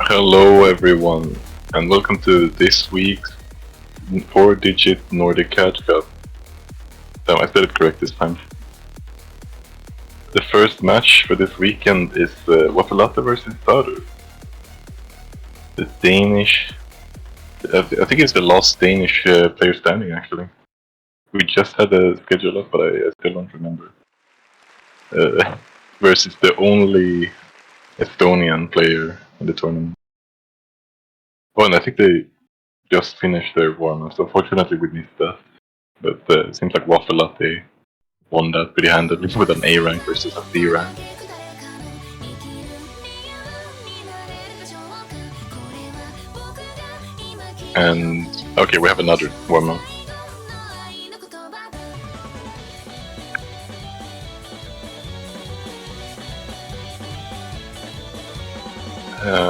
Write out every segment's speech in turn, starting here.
Hello everyone, and welcome to this week's 4-digit Nordic Catch Cup. Damn, I said it correct this time. The first match for this weekend is Waffe latte versus Sadu. The Danish... I think it's the last Danish player standing actually. We just had a schedule up, but I still don't remember. Versus the only Estonian player in the tournament. Oh, and I think they just finished their warm-up, so fortunately we missed that. But it seems like Waffe latte won that pretty handily with an A rank versus a C rank. And okay, we have another warm-up.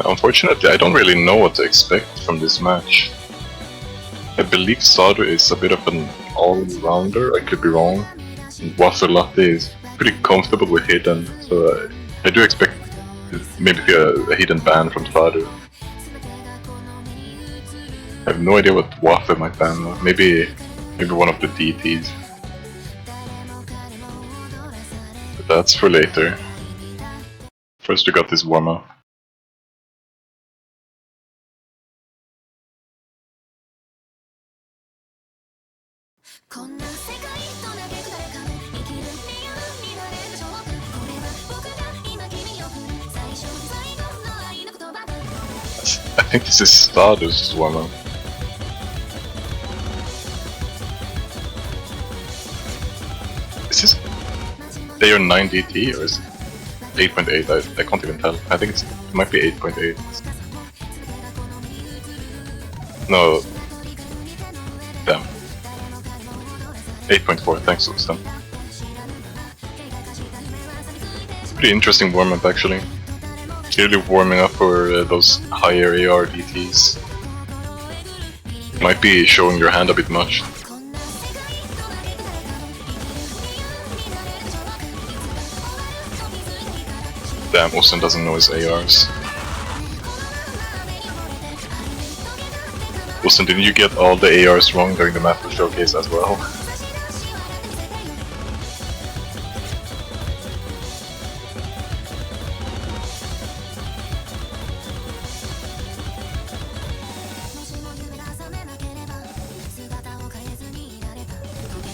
Unfortunately, I don't really know what to expect from this match. I believe Sadu is a bit of an all-rounder, I could be wrong. And Waffe latte is pretty comfortable with hidden, so I do expect to maybe see a hidden ban from Sadu. I have no idea what Waffe might ban, maybe one of the DTs. But that's for later. First we got this warm-up. I think this is Sadu's warm-up. Is this layer 9 DT or is it 8.8? I can't even tell. I think it might be 8.8. No. Damn. 8.4, thanks Austin. Pretty interesting warm-up actually. Clearly warming up for those higher AR DTs. Might be showing your hand a bit much. Damn, Austin doesn't know his ARs. Austin, didn't you get all the ARs wrong during the Master Showcase as well?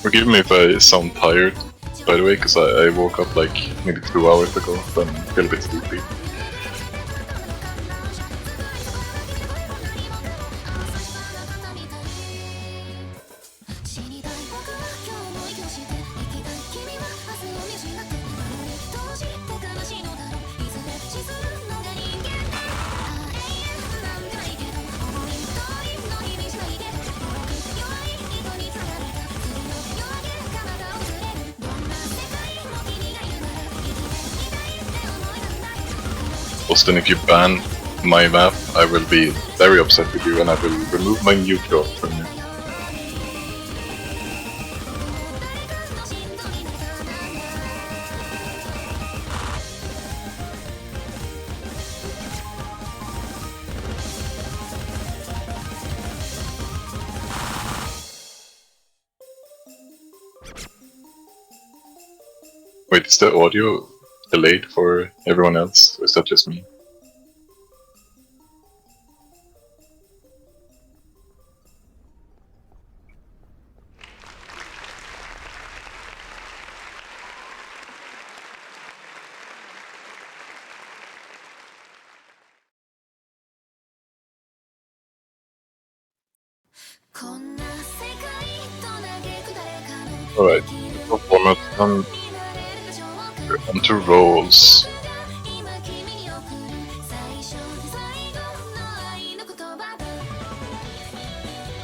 Forgive me if I sound tired, by the way, because I woke up like maybe 2 hours ago, so I'm still a bit sleepy. Austin, if you ban my map, I will be very upset with you and I will remove my neutral from you. Wait, is the audio delayed for everyone else, or is that just me? Alright, format onto roles.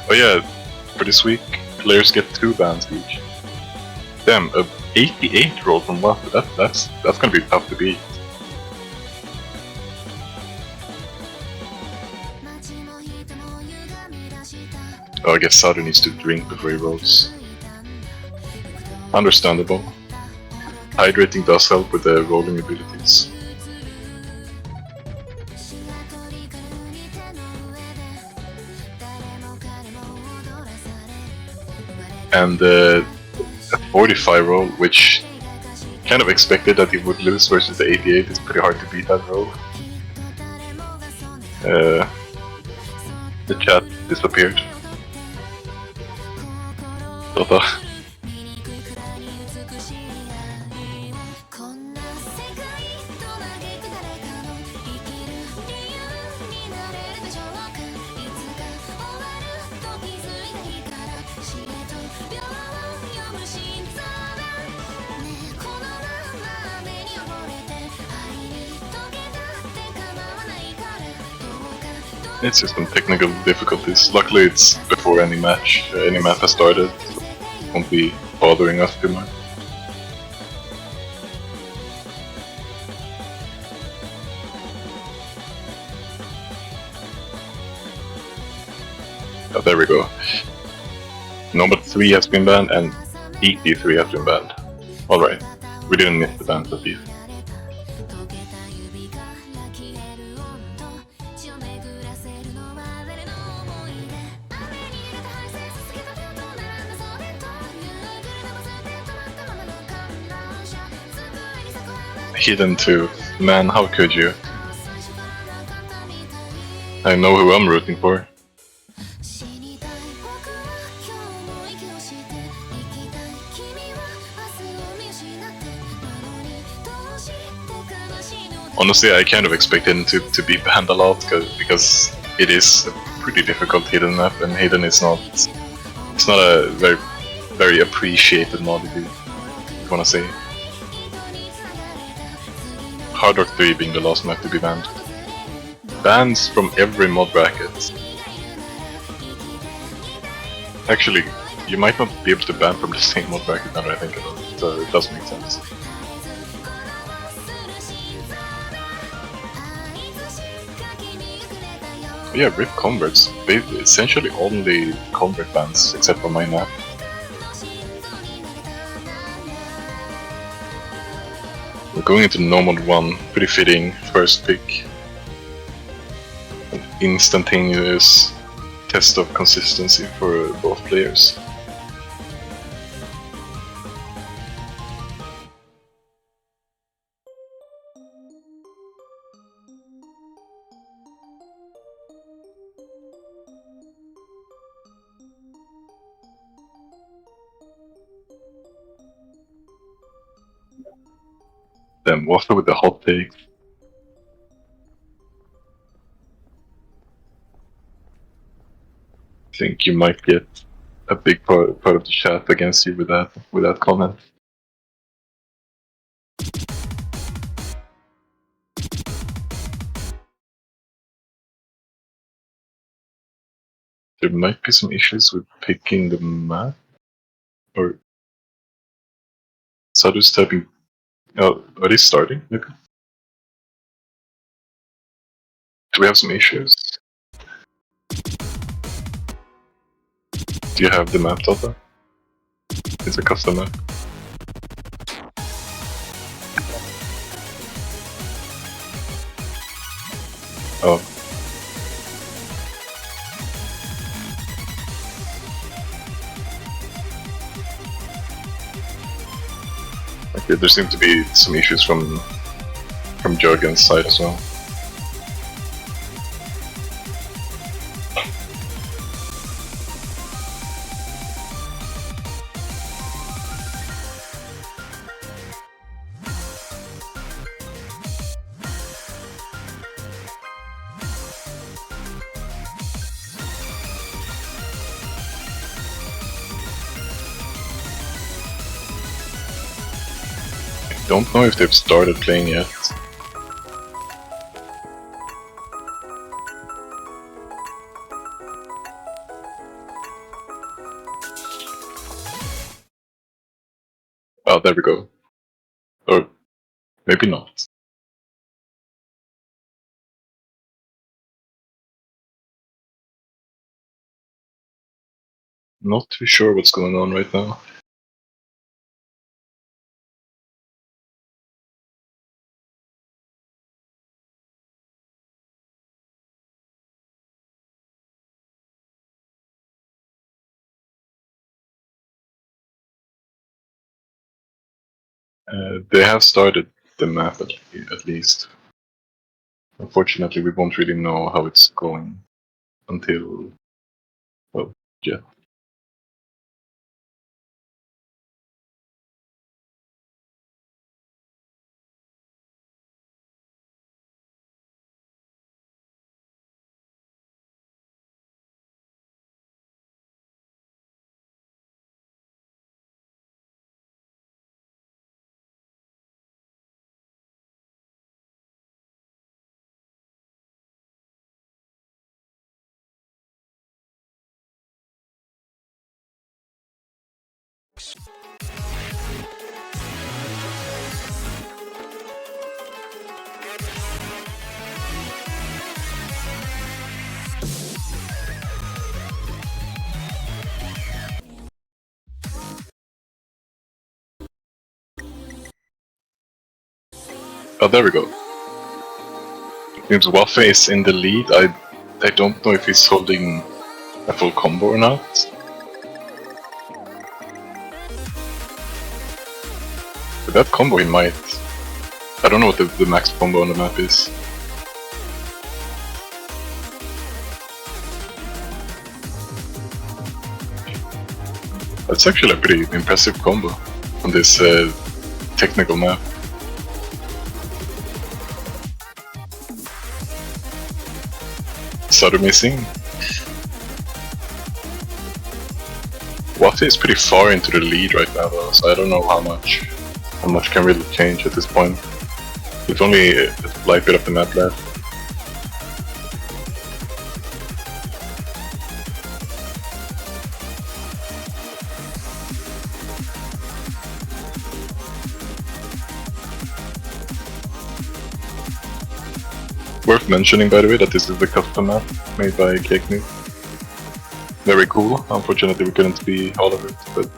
Oh yeah, for this week, players get 2 bans each. Damn, a 88 roll from Waffe, that's gonna be tough to beat. Oh, I guess Sadu needs to drink before he rolls. Understandable. Hydrating does help with the rolling abilities. and a 45 roll, which kind of expected that he would lose versus the 88. It's pretty hard to beat that roll. The chat disappeared. Dota. It's just some technical difficulties. Luckily, it's before any map has started, so it won't be bothering us too much. Oh, there we go. Number 3 has been banned, and ET3 has been banned. Alright, we didn't miss the bans at least. Hidden too. Man, how could you? I know who I'm rooting for. Honestly, I kind of expected him to be banned a lot because it is a pretty difficult hidden map, and hidden is not. It's not a very appreciated mod, if you wanna say. Hard Rock 3 being the last map to be banned. Bans from every mod bracket. Actually, you might not be able to ban from the same mod bracket now that I think about it, so it does make sense. Yeah, RIP converts. Essentially only convert bans, except for my map. We're going into normal 1, pretty fitting first pick. An instantaneous test of consistency for both players. Then Waffe with the hot take. I think you might get a big part of the chat against you with that comment. There might be some issues with picking the map, or Sadu's typing. Oh, are they starting? Maybe. Do we have some issues? Do you have the map, Dota? It's a custom map. Oh. Okay, there seem to be some issues from Jurgen's side as well. I don't know if they've started playing yet. Oh, there we go. Or maybe not. Not too sure what's going on right now. They have started the map at least. Unfortunately, we won't really know how it's going until, well, yeah. Oh, there we go. Seems Waffe is in the lead. I don't know if he's holding a full combo or not. With that combo he might. I don't know what the max combo on the map is. That's actually a pretty impressive combo on this technical map. Sadu missing. Waffe is pretty far into the lead right now though, so I don't know how much can really change at this point. With only a slight bit of the map left. Worth mentioning, by the way, that this is the custom map made by Cake. Very cool. Unfortunately, we couldn't see all of it, but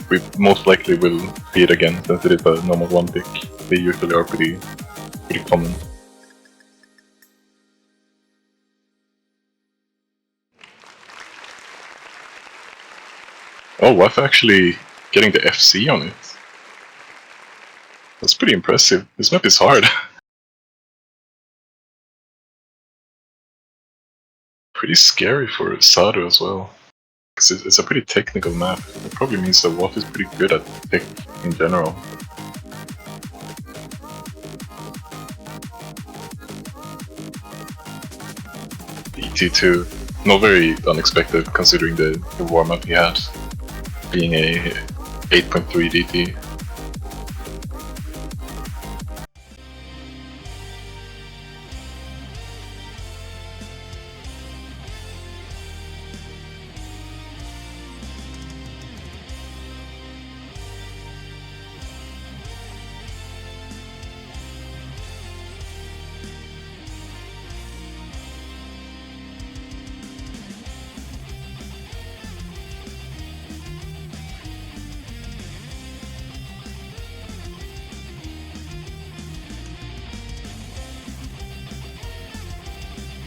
we most likely will see it again since it is a normal one pick. They usually are pretty common. Oh, Waffe actually getting the FC on it. That's pretty impressive. This map is hard. Pretty scary for Sadu as well. Because it's a pretty technical map. It probably means that Waffe is pretty good at tech in general. ET2, not very unexpected considering the warm-up he had, being a 8.3 DT.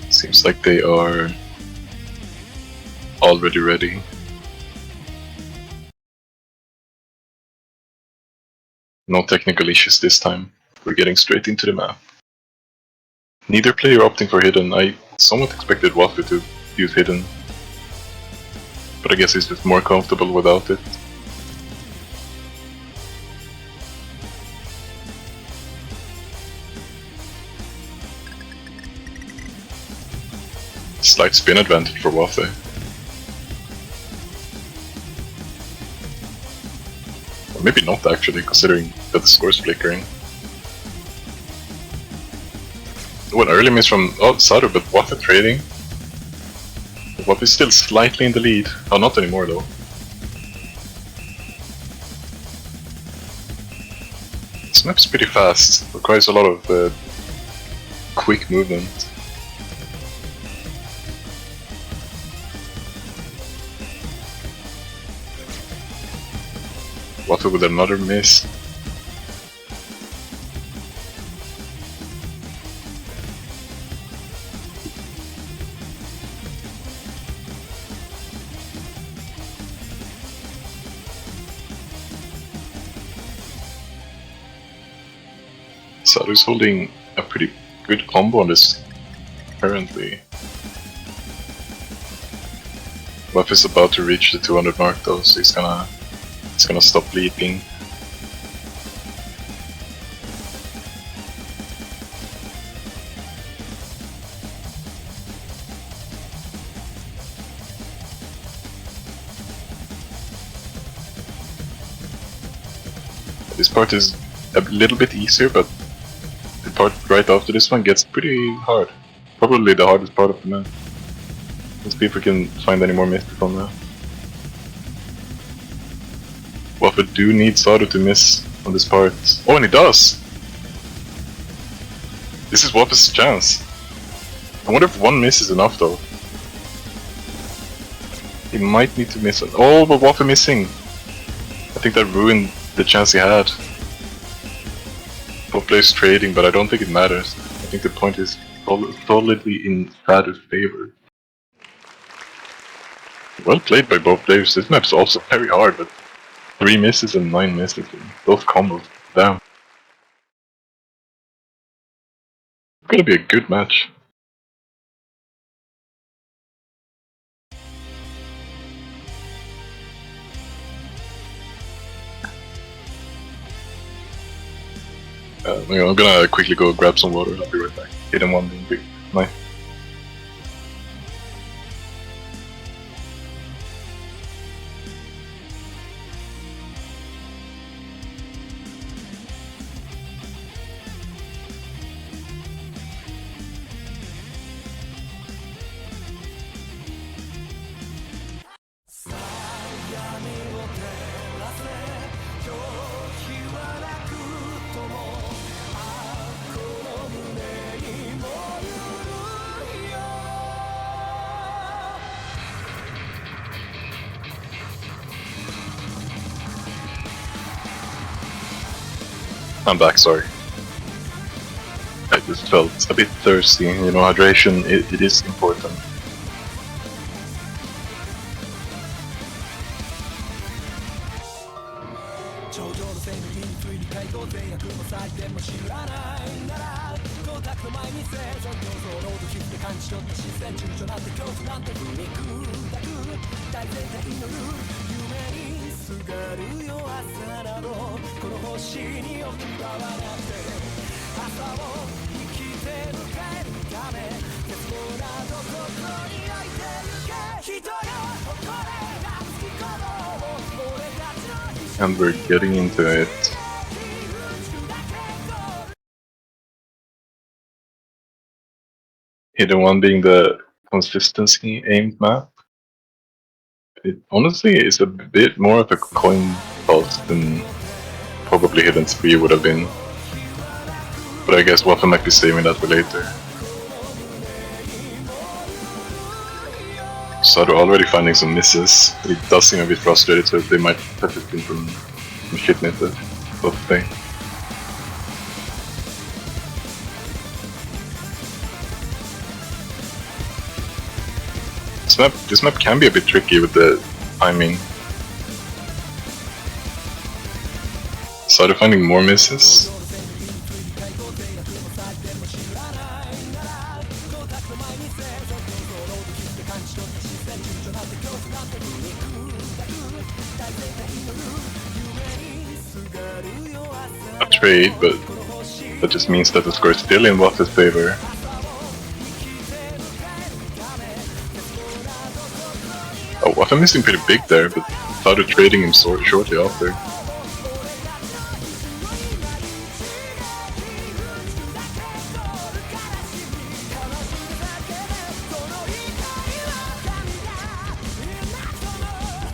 Seems like they are already ready. No technical issues this time. We're getting straight into the map. Neither player opting for hidden. I somewhat expected Waffe to use hidden, but I guess he's just more comfortable without it. Slight spin advantage for Waffe. Or maybe not actually, considering that the score is flickering. Oh, an early miss from Sadu, but Waffe trading. Waffe is still slightly in the lead. Oh, not anymore though. This map's pretty fast, requires a lot of quick movement. Waffe with another miss. Sadu's holding a pretty good combo on this currently. Waffe is about to reach the 200 mark though, so he's gonna stop leaping. This part is a little bit easier, but the part right after this one gets pretty hard. Probably the hardest part of the map. Let's see if we can find any more misses on that. Waffe do need Sadu to miss on this part. Oh, and he does! This is Waffe's chance. I wonder if one miss is enough though. He might need to miss it. Oh, but Waffe missing! I think that ruined the chance he had. Both players trading, but I don't think it matters. I think the point is solidly in Sadu's favor. Well played by both players. This map's also very hard, but 3 misses and 9 misses. Those combos, damn. It's gonna be a good match. I'm gonna quickly go grab some water. I'll be right back. Hidden one being big. Nice. I'm back, sorry. I just felt a bit thirsty, you know, hydration, it is important. And we're getting into it. Hidden one being the consistency aimed map. It honestly is a bit more of a coin toss than probably Hidden 3 would have been. But I guess Waffe might be saving that for later. Sadu already finding some misses. He does seem a bit frustrated, so they might touch it in from shit misses. So to say. This map can be a bit tricky with the timing. Sadu finding more misses. A trade, but that just means that the score is still in Waffe's favor. Oh, Waffe missing pretty big there, but Sadu trading him shortly after.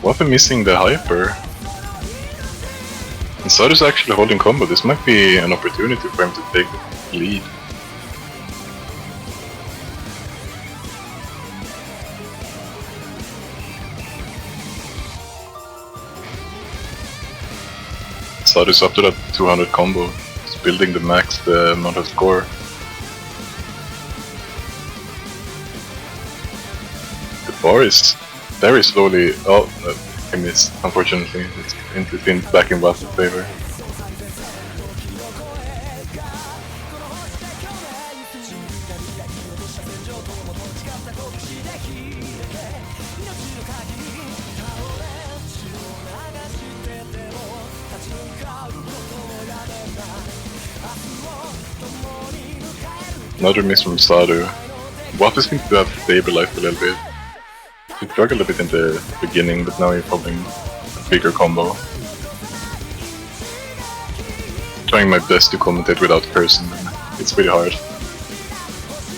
Waffe missing the hyper. And Sadu's actually holding combo. This might be an opportunity for him to take the lead. Sadu's up to that 200 combo. He's building the max the amount of score. The bar is very slowly. Oh, I missed, unfortunately. It's back in Waffe's favor. Another miss from Sadu. Waffe seems to have stabilized a little bit. He struggled a bit in the beginning, but now he's holding a bigger combo. Trying my best to commentate without cursing, it's pretty hard. I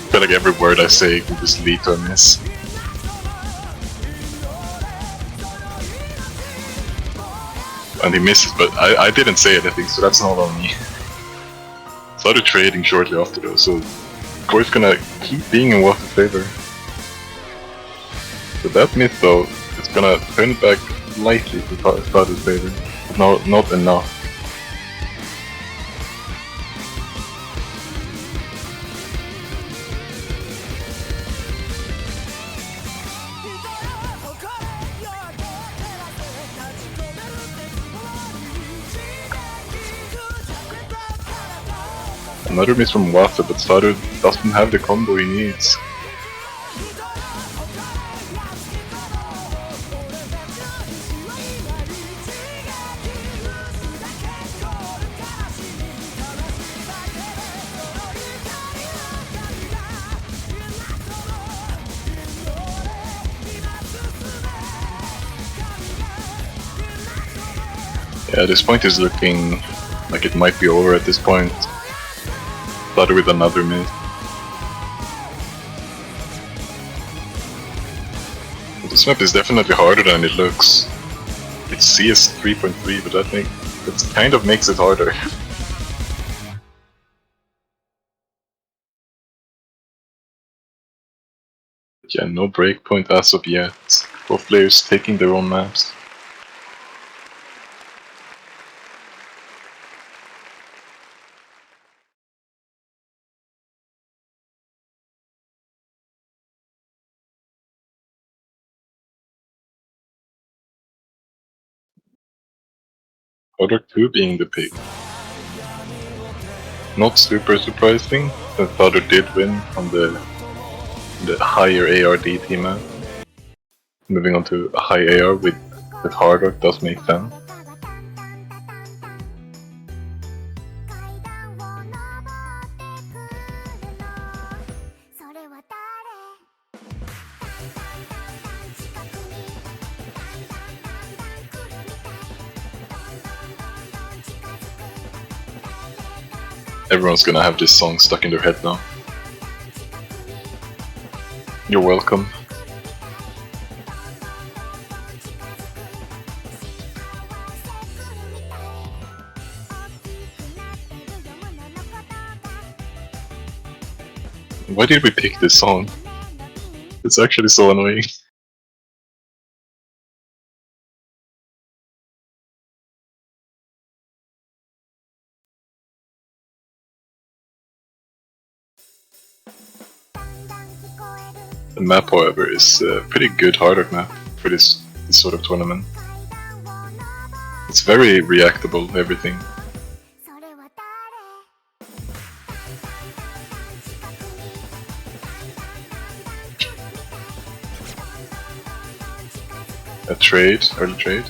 feel like every word I say can just lead to a miss. And he misses, but I didn't say anything, so that's not on me. Started trading shortly after though, so Gore's gonna keep being in Waffe's favor. So that miss though, it's gonna turn it back slightly to Sadu's favor, but not enough. Another miss from Waffe, but Sadu doesn't have the combo he needs. Yeah, this point is looking like it might be over at this point. Sadu with another miss. This map is definitely harder than it looks. It's CS 3.3, but I think that kind of makes it harder. Yeah, no breakpoint as of yet. Both players taking their own maps. Nordic 2 being the pick. Not super surprising, since Sadu did win on the higher ARD map. Moving on to a high AR with hard rock does make sense. Everyone's gonna have this song stuck in their head now. You're welcome. Why did we pick this song? It's actually so annoying. The map, however, is a pretty good hard rock map for this sort of tournament. It's very reactable, everything. A trade, early trade.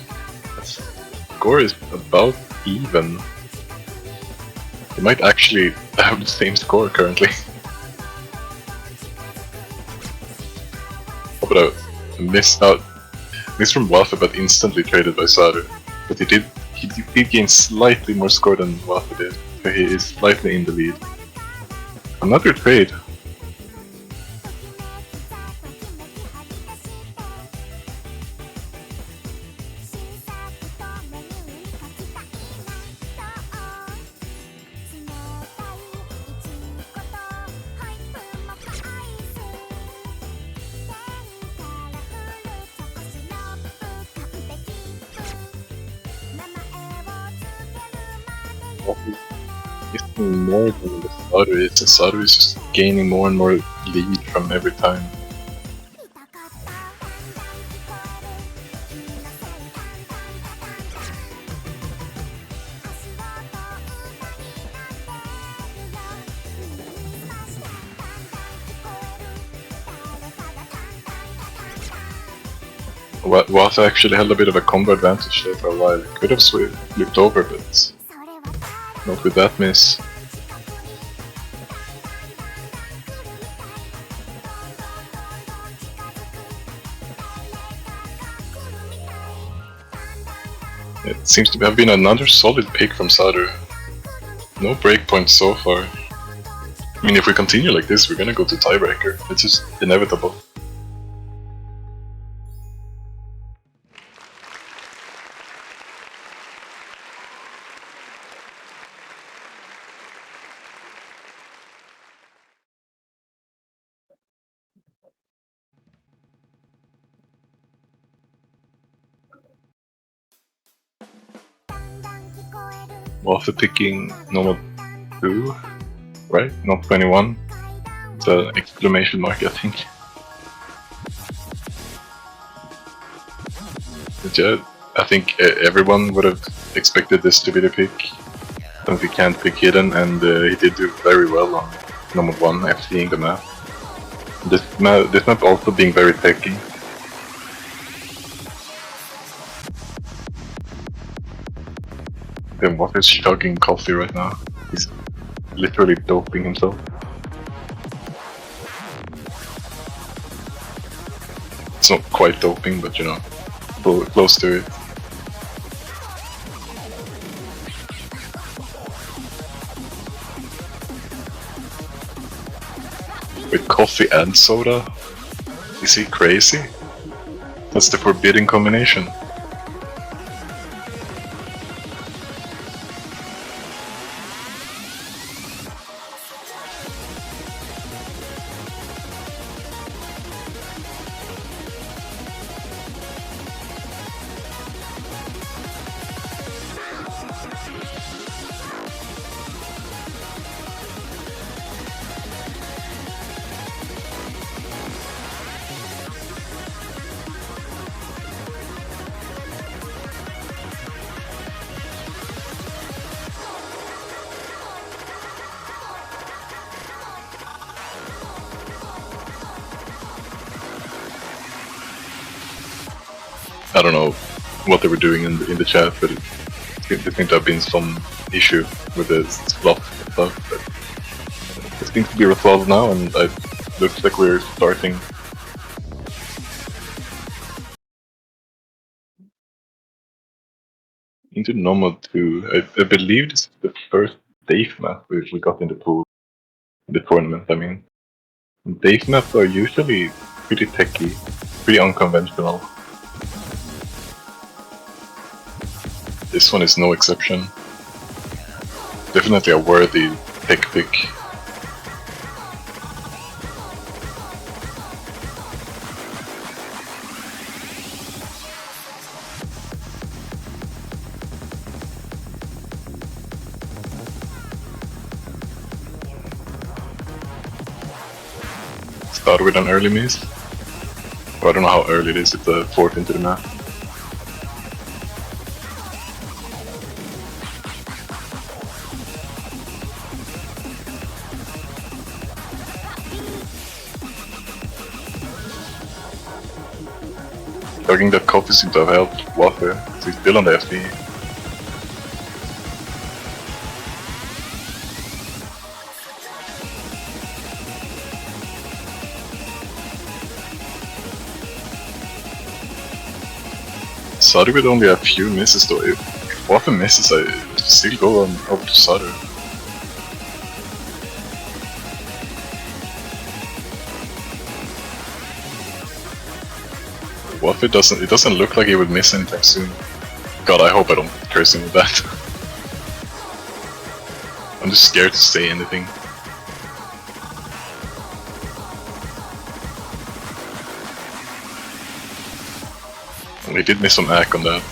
Score is about even. They might actually have the same score currently. But a miss from Waffe, but instantly traded by Sadu. But he did gain slightly more score than Waffe did, so he is slightly in the lead. Another trade. It's more than the Sadu is, and Sadu is just gaining more and more lead from every time. Waffe actually held a bit of a combo advantage there for a while. Could have flipped over, but not with that miss. It seems to have been another solid pick from Sadu. No breakpoints so far. I mean, if we continue like this, we're gonna go to tiebreaker. It's just inevitable. Waffe picking normal 2, right? Not 21. It's an exclamation mark, I think. But yeah, I think everyone would have expected this to be the pick. Since he can't pick hidden, and he did do very well on normal 1, FCing the map. This map also being very techy. Then Watt is chugging coffee right now. He's literally doping himself. It's not quite doping, but you know, close to it. With coffee and soda? Is he crazy? That's the forbidden combination. I don't know what they were doing in the chat, but there seemed to have been some issue with the slot stuff. But it seems to be resolved now, and it looks like we're starting. Into normal 2. I believe this is the first Dave map we got in the pool, in the tournament. I mean, Dave maps are usually pretty techy, pretty unconventional. This one is no exception. Definitely a worthy tech pick. Start with an early miss. Or I don't know how early it is, it's a 4th into the map. Chugging that coffee seems to have helped Waffe, so he's still on the FD. Sadu with only a few misses though. If Waffe misses, I still go on over to Sadu. Waffe doesn't look like he would miss anytime soon. God, I hope I don't curse him with that. I'm just scared to say anything. He did miss some hack on that.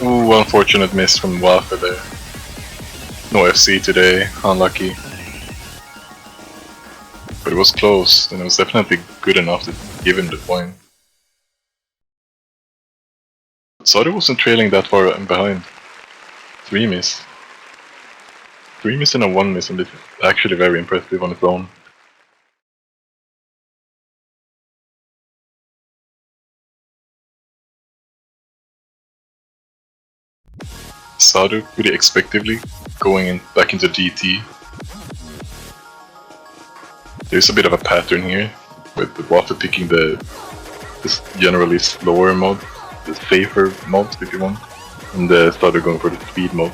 Ooh, unfortunate miss from Waffe there. No FC today, unlucky. But it was close, and it was definitely good enough to give him the point. Sadu wasn't trailing that far behind. 3 miss. 3 miss and a 1 miss, and it's actually very impressive on its own. Sadu pretty expectedly going back into DT. There's a bit of a pattern here, with Waffe picking this generally slower mode, the safer mode if you want, and Sadu going for the speed mode.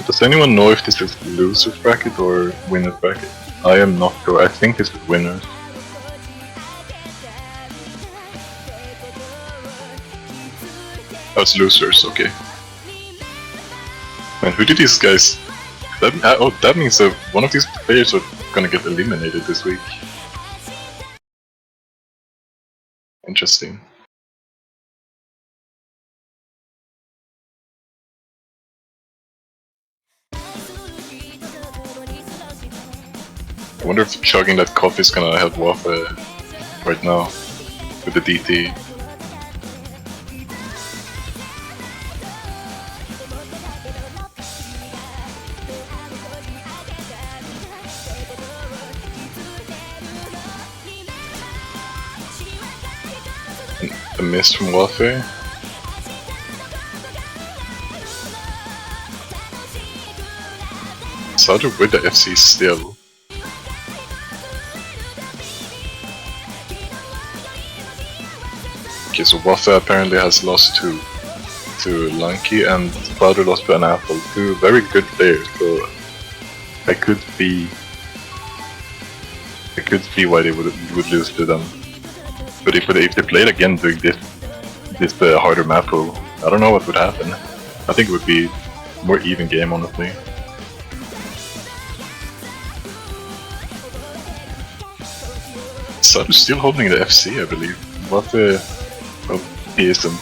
Does anyone know if this is loser's bracket or winner's bracket? I am not sure. I think this is winners. Oh, it's losers. Okay. Man, who did these guys? That means that one of these players are gonna get eliminated this week. Interesting. I wonder if chugging that coffee is gonna help Waffe right now with the DT. A miss from Waffe. Sadu with the FC still. Okay, so Waffe apparently has lost to Lanky, and Sadu lost to an Apple. Two very good players, so I could see why they would lose to them. But if they played again doing this harder map pool, I don't know what would happen. I think it would be a more even game, honestly. Sadu's still holding the FC, I believe. Waffe, well, he isn't.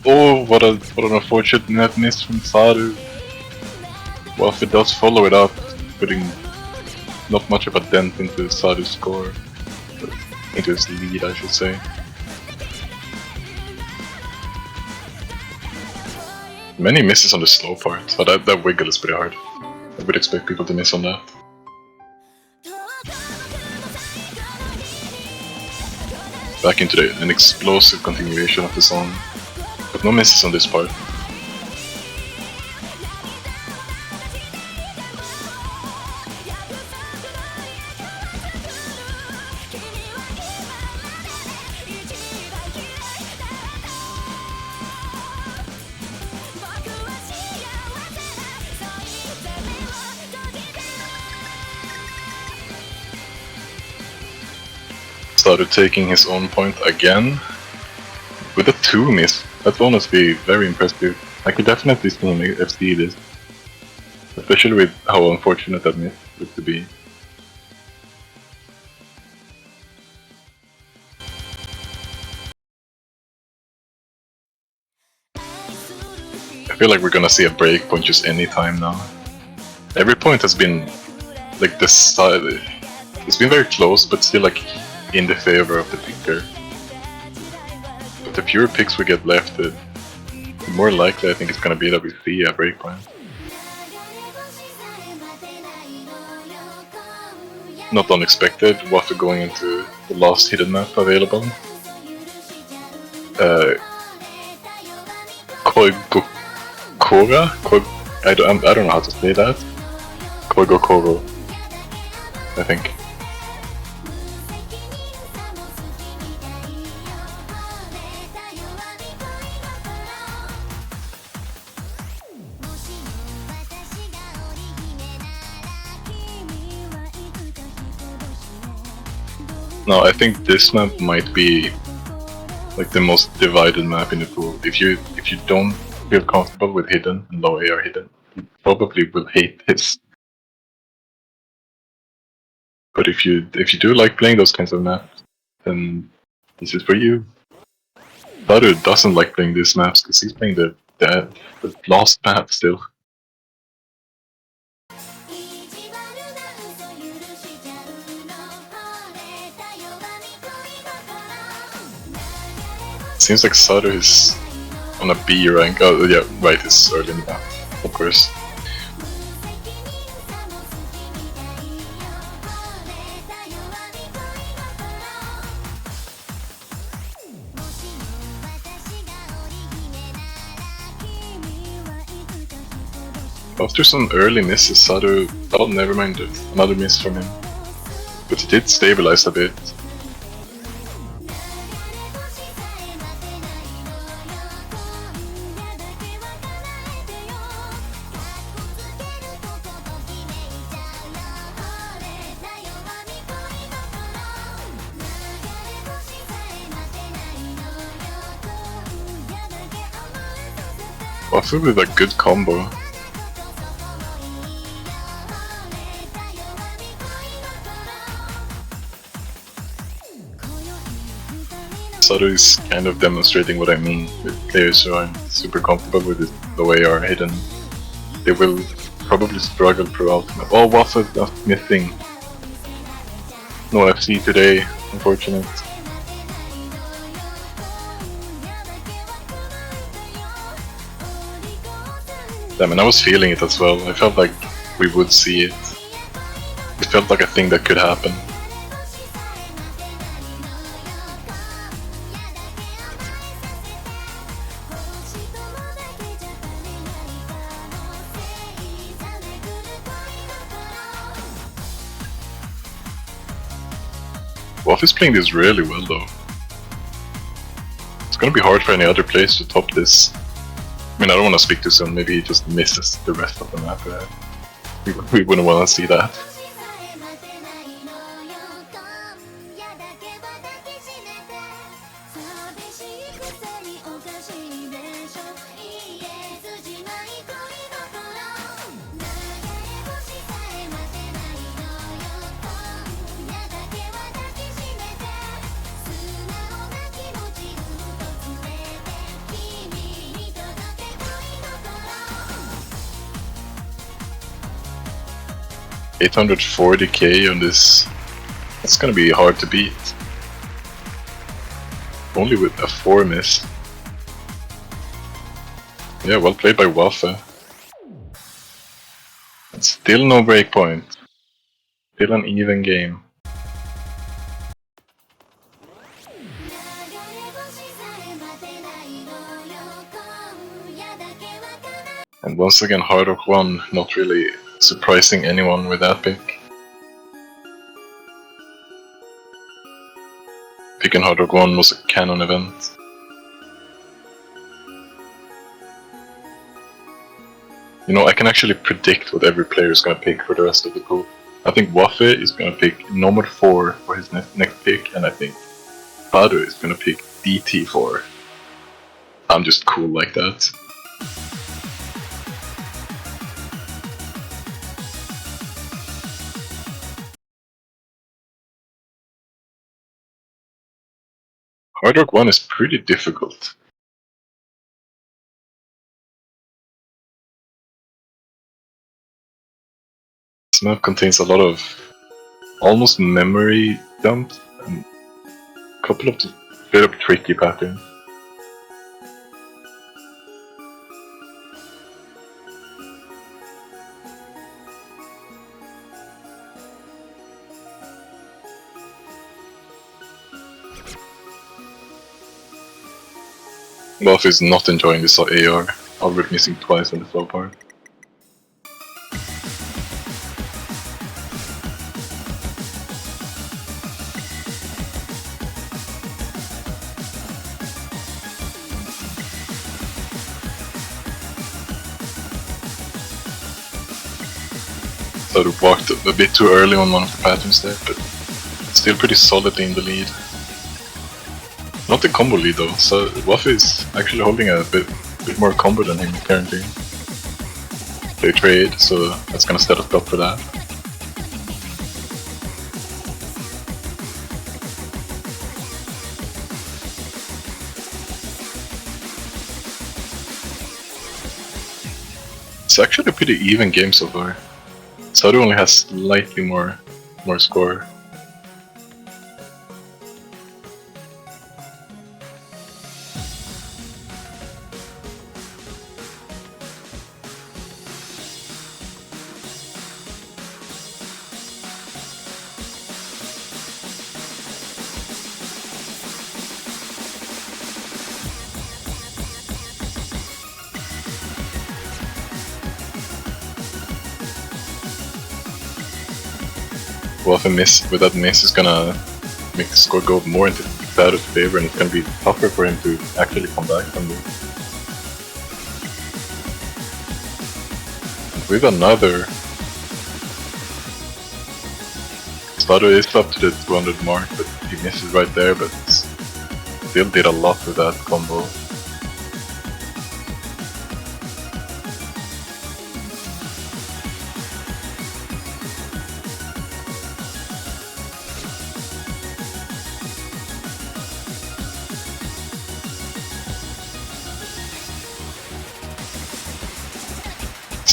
Oh, what an unfortunate net miss from Sadu. Waffe does follow it up, putting not much of a dent into Sadu's score. Into his lead, I should say. Many misses on the slow part, but that wiggle is pretty hard. I would expect people to miss on that. Back into an explosive continuation of the song. But no misses on this part. Started taking his own point again with a 2 miss. That's honestly very impressive. I could definitely see him FC this, especially with how unfortunate that miss looked to be. I feel like we're gonna see a break point just any time now. Every point has been like decided. It's been very close, but still like in the favor of the picker. But the fewer picks we get left, the more likely I think it's gonna be that we see a breakpoint. Not unexpected, Waffe going into the last hidden map available. Koigokora? I don't know how to say that. Koigokoro, I think. No, I think this map might be like the most divided map in the pool. If you don't feel comfortable with hidden and low AR hidden, you probably will hate this. But if you do like playing those kinds of maps, then this is for you. Sadu doesn't like playing these maps because he's playing the last map still. Seems like Sadu is on a B rank. Oh yeah, right, it's early in the map, of course. After some early misses, Sadu... Oh, never mind, another miss from him. But he did stabilize a bit. Waffe with a good combo. Sadu is kind of demonstrating what I mean with players who aren't super comfortable with it, the way are hidden. They will probably struggle throughout. Oh, Waffe not missing. No FC today, unfortunate. Damn, and I was feeling it as well. I felt like we would see it. It felt like a thing that could happen. Waffe is playing this really well though. It's gonna be hard for any other players to top this. I mean, I don't want to speak too soon, maybe he just misses the rest of the map. We wouldn't want to see that. $840k on this. That's gonna be hard to beat. Only with a 4 miss. Yeah, well played by Waffe. And still no breakpoint. Still an even game. And once again, Hard Rock 1 not really surprising anyone with that pick. Picking Hard Rock 1 was a canon event. You know, I can actually predict what every player is going to pick for the rest of the pool. I think Waffe is going to pick number 4 for his next pick, and I think Sadu is going to pick DT4. I'm just cool like that. Hard Rock 1 is pretty difficult. This map contains a lot of almost memory dumps and a couple of bit of tricky patterns. Waffe is not enjoying this AR, already missing twice on the slow part. Sadu walked a bit too early on one of the patterns there, but still pretty solidly in the lead. Not the combo lead though, so Waffe is actually holding a bit more combo than him currently. They trade, so that's gonna set us up for that. It's actually a pretty even game so far. Sadu only has slightly more score. Waffe with that miss is gonna make the score go more into Sadu's favor, and it's gonna be tougher for him to actually come back from this. With another, Sadu is up to the 200 mark, but he misses right there, but still did a lot with that combo.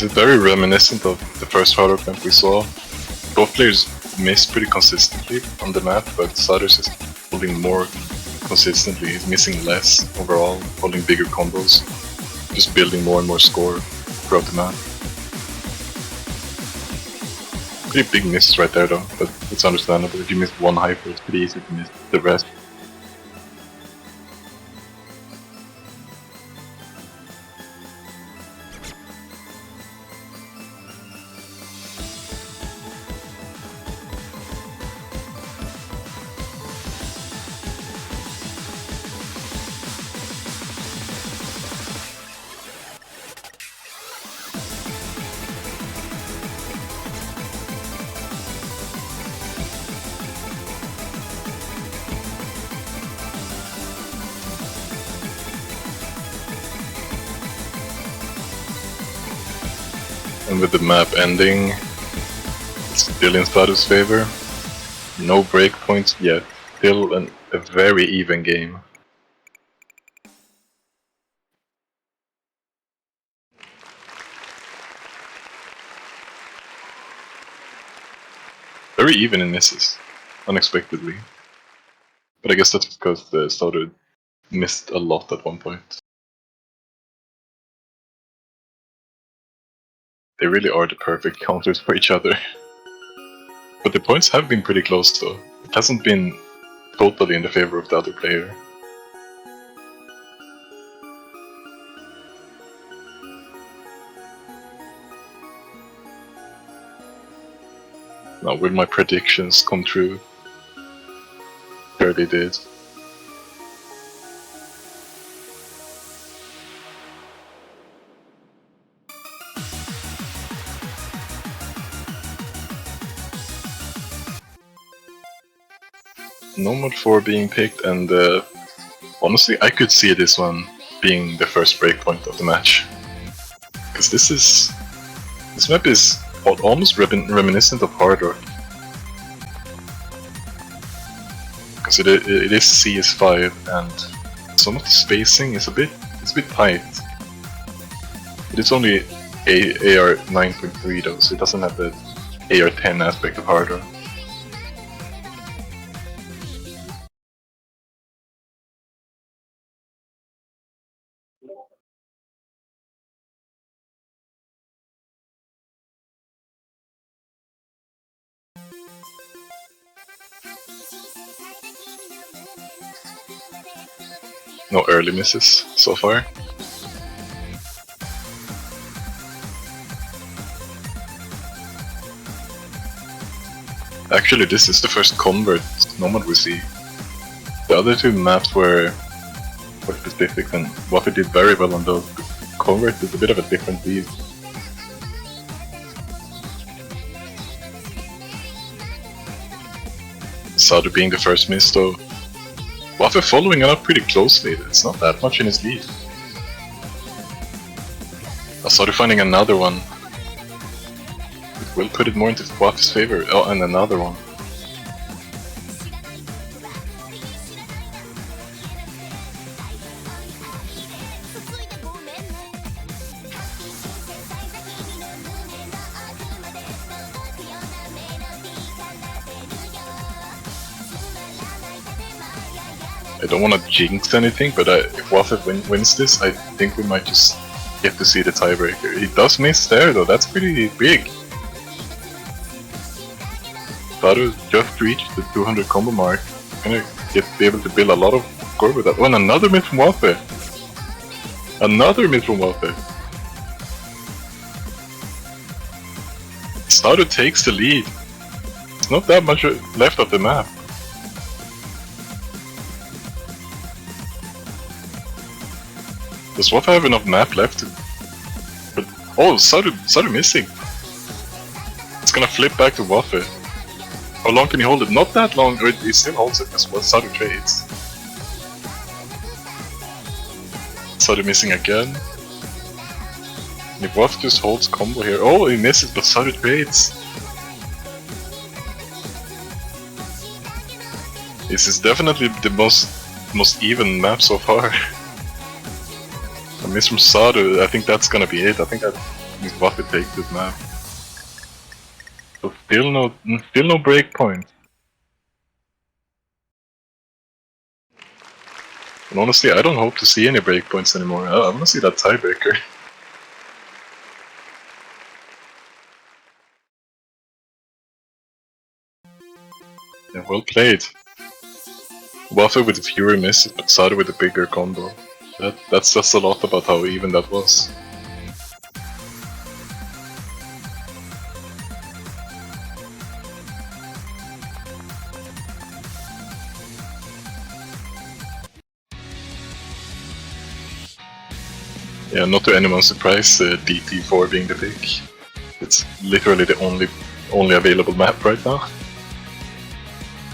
It's very reminiscent of the first hard rock map we saw. Both players miss pretty consistently on the map, but Sadu's is holding more consistently. He's missing less overall, holding bigger combos, just building more and more score throughout the map. Pretty big miss right there though, but it's understandable. If you miss one hyper, it's pretty easy to miss the rest. And with the map ending, it's still in Sadu's favor. No breakpoints yet. Still a very even game. Very even in misses, unexpectedly. But I guess that's because the Sadu missed a lot at one point. They really are the perfect counters for each other. But the points have been pretty close though. It hasn't been totally in the favor of the other player. Now will my predictions come true? Sure they did. Normal 4 being picked, and honestly I could see this one being the first breakpoint of the match. Because this map is almost reminiscent of Hard Rock. Because it is CS5 and some of the spacing is a bit tight. It is only AR 9.3 though, so it doesn't have the AR 10 aspect of Hard Rock. No early misses so far. Actually, this is the first convert Nomad we see. The other two maps were specific, and Waffe did very well on those. Convert is a bit of a different beast. Sadu being the first miss though. Waffe following it up pretty closely. It's not that much in his lead. I started finding another one. It will put it more into Waffe's favor. Oh, and another one. I don't want to jinx anything, but if Waffe wins this, I think we might just get to see the tiebreaker. He does miss there though, that's pretty big. Sadu just reached the 200 combo mark. Gonna be able to build a lot of score with that. Oh, and another miss from Waffe! Another miss from Waffe! Sadu takes the lead. It's not that much left of the map. Does Waffe have enough map left to... But, oh, Sadu missing! It's gonna flip back to Waffe. How long can he hold it? Not that long, or he still holds it as well. Sadu trades. Sadu missing again. And if Waffe just holds combo here... Oh, he misses, but Sadu trades! This is definitely the most even map so far. A miss from Sadu, I think that's gonna be it. I think Waffe takes this map. So still no break point. And honestly, I don't hope to see any breakpoints anymore. I wanna see that tiebreaker. Yeah, well played. Waffe with fewer misses, but Sadu with a bigger combo. That's just a lot about how even that was. Yeah, not to anyone's surprise, DT4 being the pick. It's literally the only available map right now.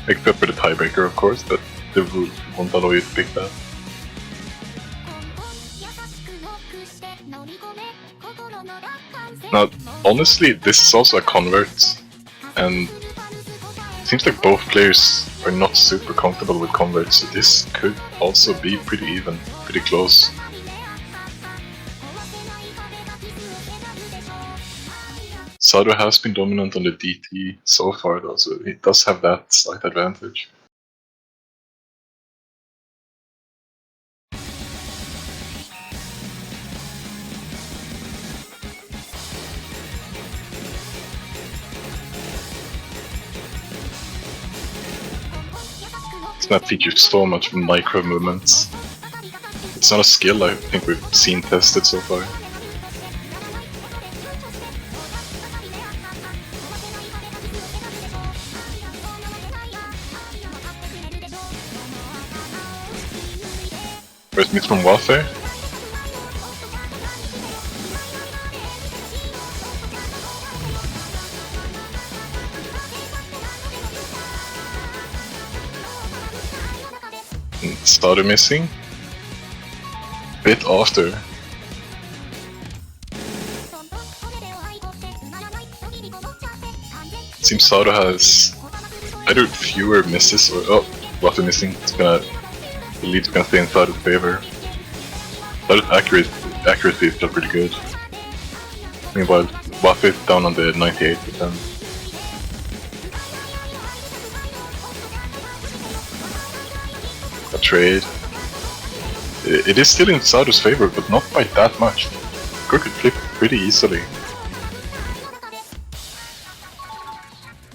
Except for the tiebreaker, of course, but the rules won't allow you to pick that. Now, honestly, this is also a convert, and it seems like both players are not super comfortable with converts, so this could also be pretty even, pretty close. Sadu has been dominant on the DT so far though, so he does have that slight advantage. This map features so much micro movements. It's not a skill I think we've seen tested so far. First miss from Waffe. Sadu missing. Bit after. Seems Sadu has either fewer misses or Waffe missing. The lead's gonna stay in Sadu's favor. Sadu's accuracy is still pretty good. Meanwhile, Waffe is down on the 98%. A trade. It is still in Sadu's favor, but not by that much. Girl could flip pretty easily.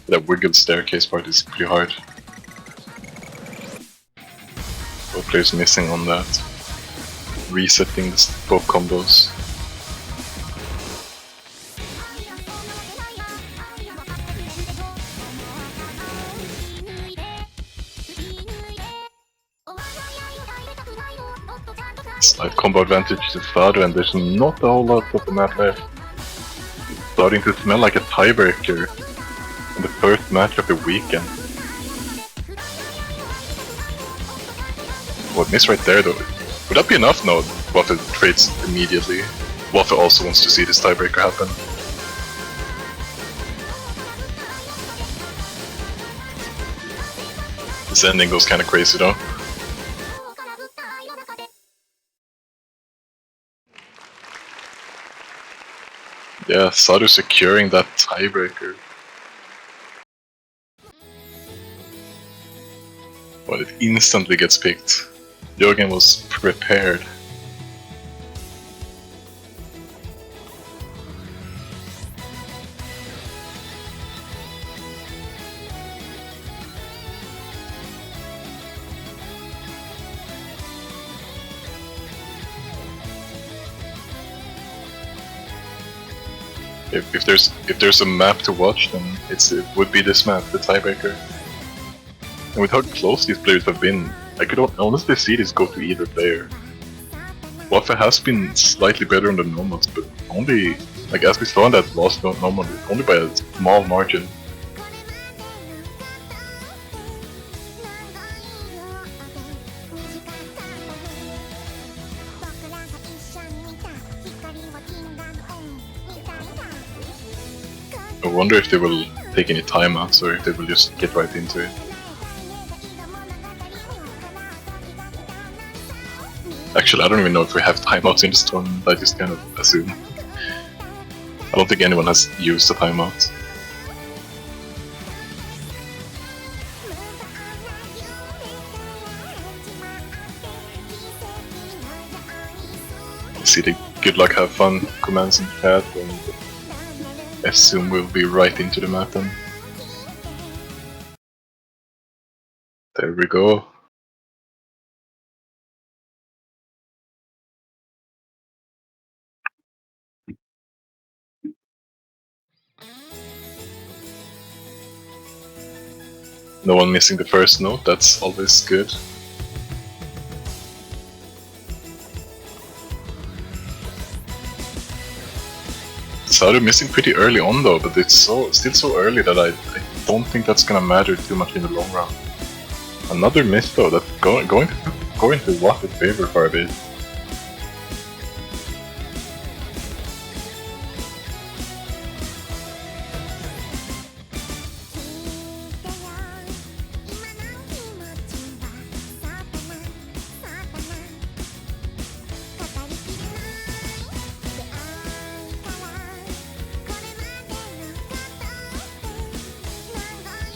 That wiggled staircase part is pretty hard. Both players missing on that. Resetting both combos. Slight combo advantage to Sadu, and there's not a whole lot of the map left. It's starting to smell like a tiebreaker in the first match of the weekend. miss right there though. Would that be enough? No, Waffe trades immediately. Waffe also wants to see this tiebreaker happen. This ending goes kinda crazy though. Yeah, Sadu securing that tiebreaker. But it instantly gets picked. Jürgen was prepared. If there's a map to watch, then it would be this map, the tiebreaker. And with how close these players have been, I could honestly see this go to either player. Waffe has been slightly better on the normals, but only, like as we saw in that last normal, only by a small margin. I wonder if they will take any timeouts or if they will just get right into it. Actually, I don't even know if we have timeouts in this tournament, I just kind of assume. I don't think anyone has used a timeout. See the good luck, have fun commands in chat, and I assume we'll be right into the map then. There we go. No one missing the first note, that's always good. Sadu missing pretty early on though, but it's still so early that I don't think that's gonna matter too much in the long run. Another miss though, that's going to Waffe's favor for a bit.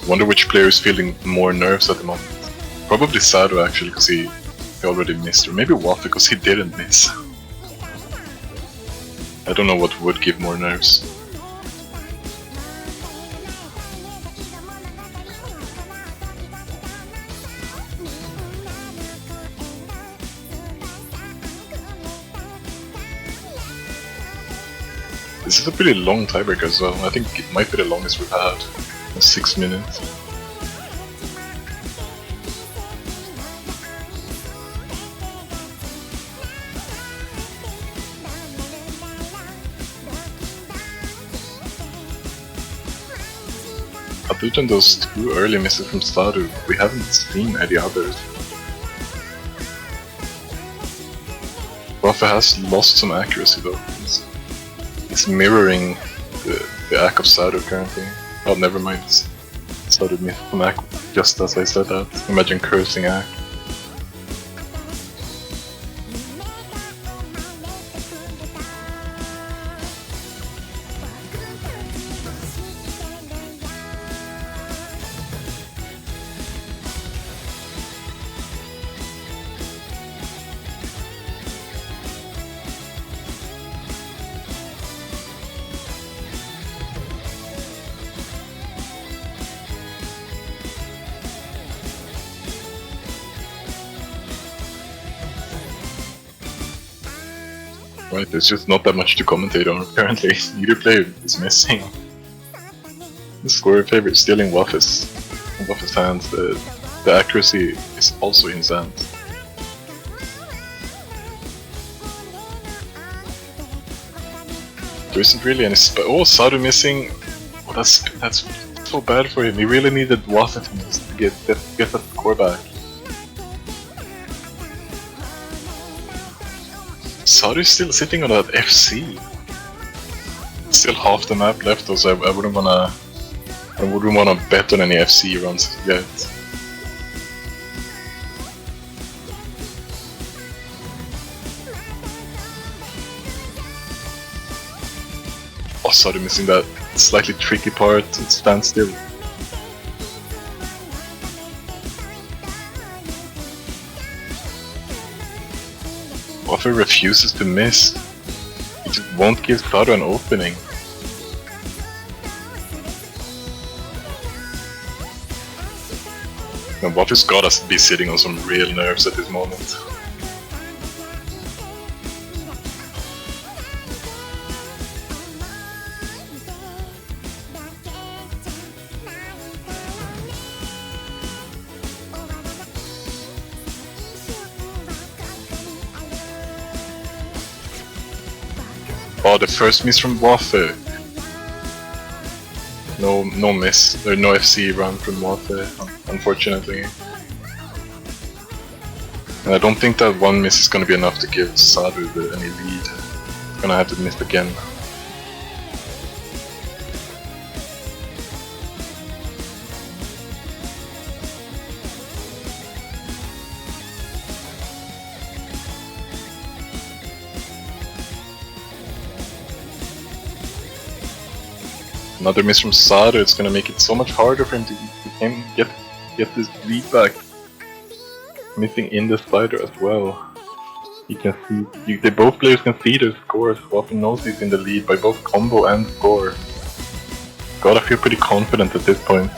Wonder which player is feeling more nerves at the moment. Probably Sadu actually, because he already missed, or maybe Waffe because he didn't miss. I don't know what would give more nerves. This is a pretty long tiebreaker as well. I think it might be the longest we've had. 6 minutes. Other than those two early misses from Sadu, we haven't seen any others. Waffe has lost some accuracy though. It's mirroring the act of Sadu currently. Oh, never mind. Sadu missed some act just as I said that. Imagine cursing act. Right, there's just not that much to commentate on apparently. Neither player is missing. The score favor is still in Waffe's hands. The accuracy is also in his hands. There isn't really any oh, Sadu missing. Oh, that's so bad for him. He really needed Waffe to get that score back. Sadu's still sitting on that FC. Still half the map left, so I wouldn't wanna bet on any FC runs yet. Oh, Sadu missing that slightly tricky part. It stands still. Waffe refuses to miss. He just won't give Sadu an opening. And Waffe's gotta be sitting on some real nerves at this moment. Oh, the first miss from Waffe. No miss. There's no FC run from Waffe, unfortunately. And I don't think that one miss is gonna be enough to give Sadu any lead. He's gonna have to miss again. Another miss from Sadu, it's gonna make it so much harder for him to get this lead back. Missing in the slider as well. You can see, both players can see their scores. Waffe knows he's in the lead by both combo and score. Gotta feel pretty confident at this point.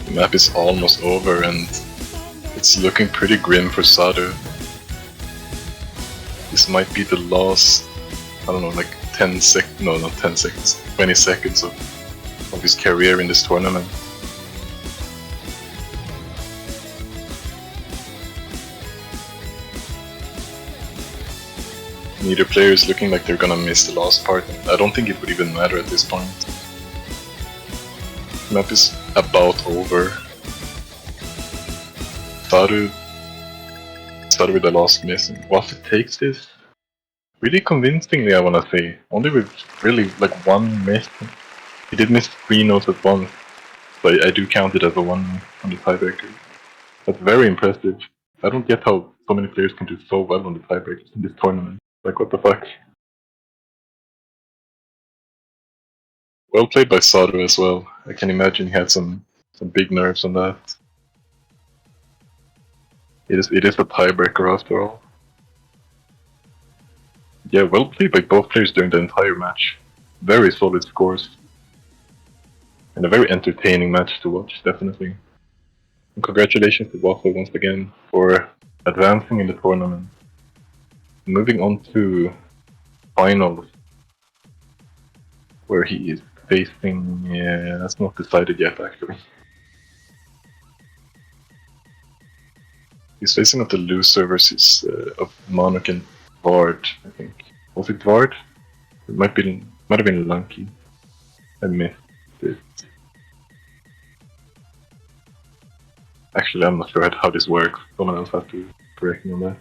The map is almost over and it's looking pretty grim for Sadu. This might be the last, I don't know, like 10 seconds, no, not 10 seconds, 20 seconds of his career in this tournament. Neither player is looking like they're gonna miss the last part. I don't think it would even matter at this point. The map is about over. Sadu with the last miss. And Waffe takes this really convincingly, I wanna say. Only with really like one miss. He did miss 3 notes at once, so I do count it as a 1 on the tiebreaker. That's very impressive. I don't get how so many players can do so well on the tiebreakers in this tournament. Like, what the fuck? Well played by Sadu as well. I can imagine he had some big nerves on that. It is a tiebreaker after all. Yeah, well played by both players during the entire match. Very solid scores. And a very entertaining match to watch, definitely. And congratulations to Waffe once again for advancing in the tournament. Moving on to finals, where he is facing, yeah, that's not decided yet actually. He's facing up the loser versus of Monarch and Vard, I think. Was it Vard? It might have been Lunky. I missed it. Actually, I'm not sure how this works. Someone else has to correct me on that.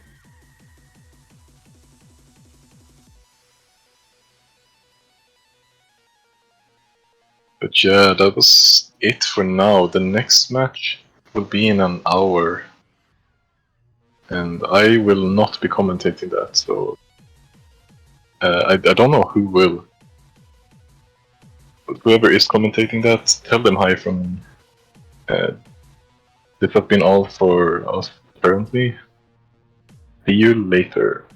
But yeah, that was it for now. The next match will be in an hour. And I will not be commentating that, so I don't know who will. But whoever is commentating that, tell them hi from me. This has been all for us currently. See you later.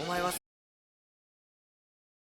お前は